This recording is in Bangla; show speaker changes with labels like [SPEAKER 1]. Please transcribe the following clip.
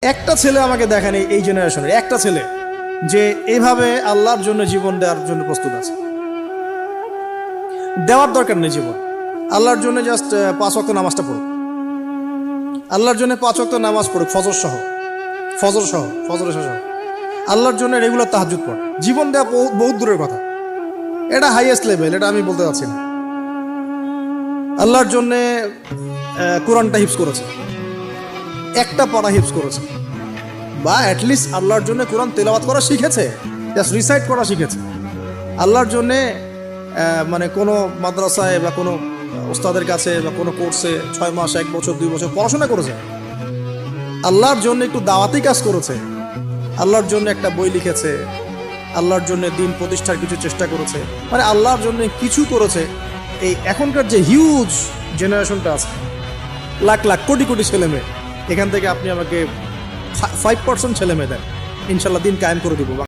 [SPEAKER 1] একটা ছেলে আমাকে দেখেন এই জেনারেশনের একটা ছেলে যে এইভাবে আল্লাহর জন্য জীবন দেওয়ার জন্য প্রস্তুত আছে। দেওয়ার দরকার নেই জীবন, আল্লাহর জন্য জাস্ট 5 ওয়াক্ত নামাজটা পড়ুক, আল্লাহর জন্য 5 ওয়াক্ত নামাজ পড়ুক, ফজর সহ আল্লাহর জন্য রেগুলার তাহাজ্জুদ পড়ে। জীবন দেওয়া বহুত দূরের কথা, এটা হাইয়েস্ট লেভেল, এটা আমি বলতে চাচ্ছি না। আল্লাহর জন্য কোরআনটা হিফজ করেছে, একটা পারা হিফজ করেছে, বা অ্যাটলিস্ট আল্লাহর জন্য কোরআন তেলাওয়াত করা শিখেছে, জাস্ট রিসাইট করা শিখেছে। আল্লাহর জন্যে মানে কোনো মাদ্রাসায় বা কোনো ওস্তাদের কাছে বা কোনো কোর্সে 6 মাস 1 বছর 2 বছর পড়াশোনা করেছে। আল্লাহর জন্য একটু দাওয়াতি কাজ করেছে, আল্লাহর জন্য একটা বই লিখেছে, আল্লাহর জন্য দিন প্রতিষ্ঠার কিছু চেষ্টা করেছে, মানে আল্লাহর জন্য কিছু করেছে। এই এখনকার যে হিউজ জেনারেশনটা আছে, লাখ লাখ কোটি কোটি ছেলে মেয়ে, এখান থেকে আপনি আমাকে 5% ছেলে মেয়ে দেন, ইনশাল্লাহ দিন কায়েম করে দিব।